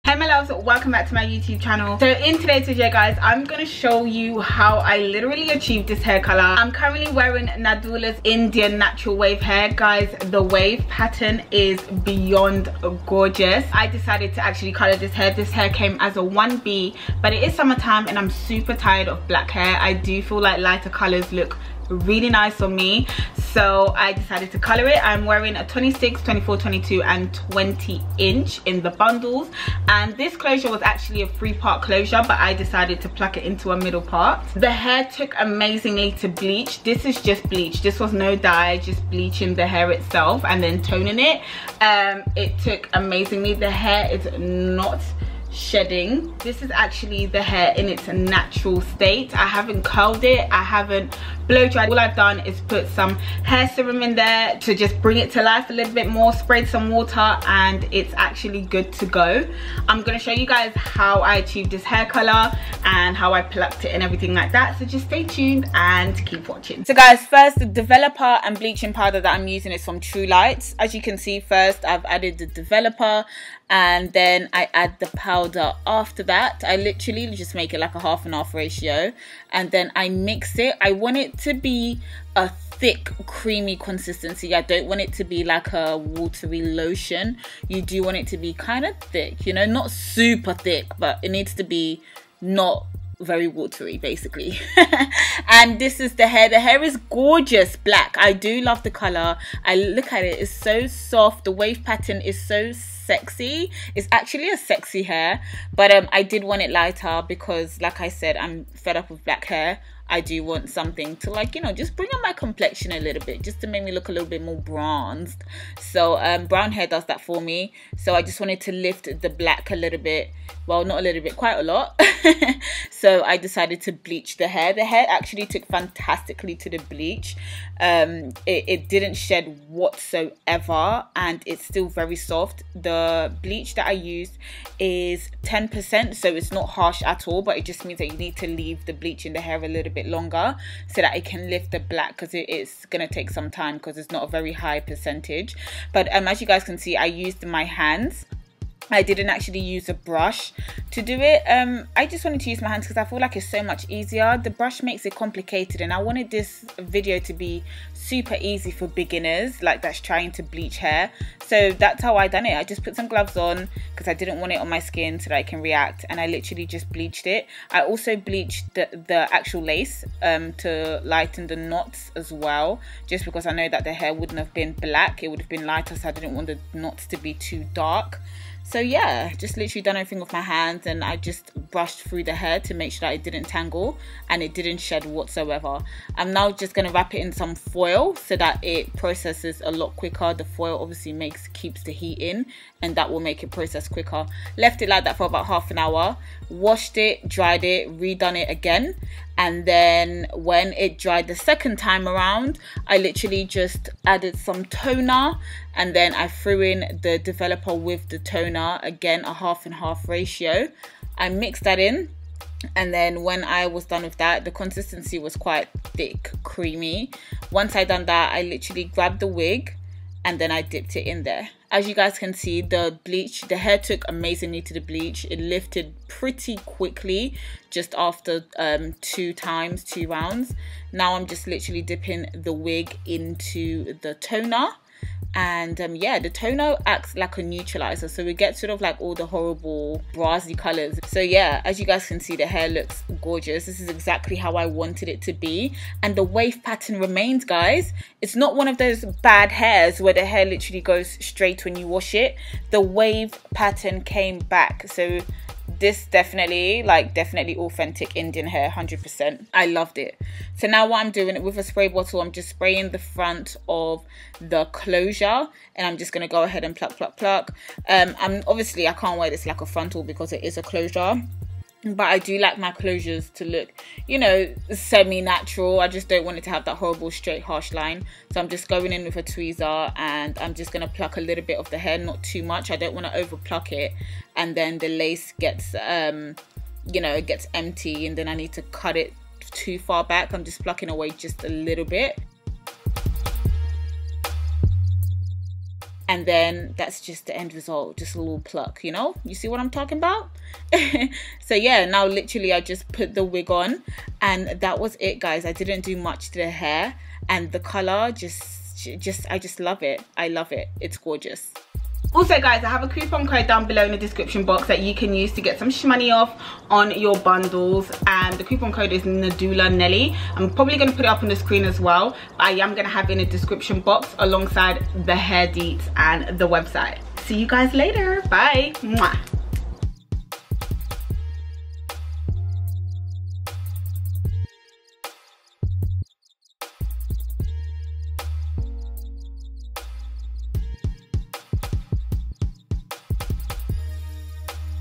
Hey my loves, welcome back to my YouTube channel. So in today's video guys, I'm gonna show you how I literally achieved this hair color. I'm currently wearing Nadula's Indian natural wave hair. Guys, the wave pattern is beyond gorgeous. I decided to actually color this hair. This hair came as a 1B, but it is summertime and I'm super tired of black hair. I do feel like lighter colors look really nice on me, so I decided to color it. I'm wearing a 26, 24, 22 and 20 inch in the bundles, and this closure was actually a 3-part closure, but I decided to pluck it into a middle part. The hair took amazingly to bleach. This is just bleach. This was no dye, just bleaching the hair itself and then toning it. It took amazingly. The hair is not shedding. This is actually the hair in its natural state. I haven't curled it, I haven't blow dried. All I've done is put some hair serum in there to just bring it to life a little bit more, sprayed some water, and it's actually good to go. I'm going to show you guys how I achieved this hair color and how I plucked it and everything like that, so just stay tuned and keep watching. So guys, first, the developer and bleaching powder that I'm using is from True Lights. As you can see, first I've added the developer and then I add the powder after that. I literally just make it like a 50-50 ratio, and then I mix it. I want it to be a thick creamy consistency. I don't want it to be like a watery lotion. You do want it to be kind of thick, you know, not super thick, but it needs to be not very watery basically. And this is the hair. The hair is gorgeous black. I do love the color. I look at it, it's so soft. The wave pattern is so sexy. It's actually a sexy hair, but I did want it lighter because, like I said, I'm fed up with black hair. I do want something to, like, you know, just bring up my complexion a little bit, just to make me look a little bit more bronzed. So brown hair does that for me. So I just wanted to lift the black a little bit. Well, not a little bit, quite a lot. So I decided to bleach the hair. The hair actually took fantastically to the bleach. It didn't shed whatsoever, and it's still very soft. The bleach that I used is 10%, so it's not harsh at all, but it just means that you need to leave the bleach in the hair a little bit longer so that it can lift the black, because it's going to take some time because it's not a very high percentage. But as you guys can see, I used my hands. I didn't actually use a brush to do it. I just wanted to use my hands because I feel like it's so much easier. The brush makes it complicated, and I wanted this video to be super easy for beginners, like that's trying to bleach hair. So that's how I done it. I just put some gloves on because I didn't want it on my skin so that I can react, and I literally just bleached it. I also bleached the actual lace to lighten the knots as well, just because I know that the hair wouldn't have been black, it would have been lighter, so I didn't want the knots to be too dark. So yeah, just literally done everything with my hands, and I just brushed through the hair to make sure that it didn't tangle and it didn't shed whatsoever. I'm now just going to wrap it in some foil so that it processes a lot quicker. The foil obviously keeps the heat in, and that will make it process quicker. Left it like that for about half an hour, washed it, dried it, redone it again, and then when it dried the second time around, I literally just added some toner, and then I threw in the developer with the toner, again a 50-50 ratio. I mixed that in, and then when I was done with that, the consistency was quite thick, creamy. Once I done that, I literally grabbed the wig and then I dipped it in there. As you guys can see, the hair took amazingly to the bleach. It lifted pretty quickly just after 2 rounds. Now I'm just literally dipping the wig into the toner. And yeah, the toner acts like a neutralizer, so it gets rid of like all the horrible brassy colors. So yeah, as you guys can see, the hair looks gorgeous. This is exactly how I wanted it to be, and the wave pattern remains, guys. It's not one of those bad hairs where the hair literally goes straight when you wash it. The wave pattern came back, so this definitely authentic Indian hair, 100%. I loved it. So now what I'm doing with a spray bottle, I'm just spraying the front of the closure, and I'm just gonna go ahead and pluck. I can't wear this like a frontal because it is a closure, but I do like my closures to look, you know, semi-natural. I just don't want it to have that horrible straight harsh line. So I'm just going in with a tweezer, and I'm just going to pluck a little bit of the hair, not too much. I don't want to over pluck it, and then the lace gets you know, it gets empty, and then I need to cut it too far back. I'm just plucking away just a little bit. and then that's just the end result, just a little pluck, you know? You see what I'm talking about? So yeah, now literally I just put the wig on, and that was it, guys. I didn't do much to the hair, and the color I just love it. I love it. It's gorgeous. Also guys, I have a coupon code down below in the description box that you can use to get some shmoney off on your bundles, and the coupon code is Nadula Nelly. I'm probably going to put it up on the screen as well. I am going to have it in the description box alongside the hair deets and the website. See you guys later. Bye. Mwah.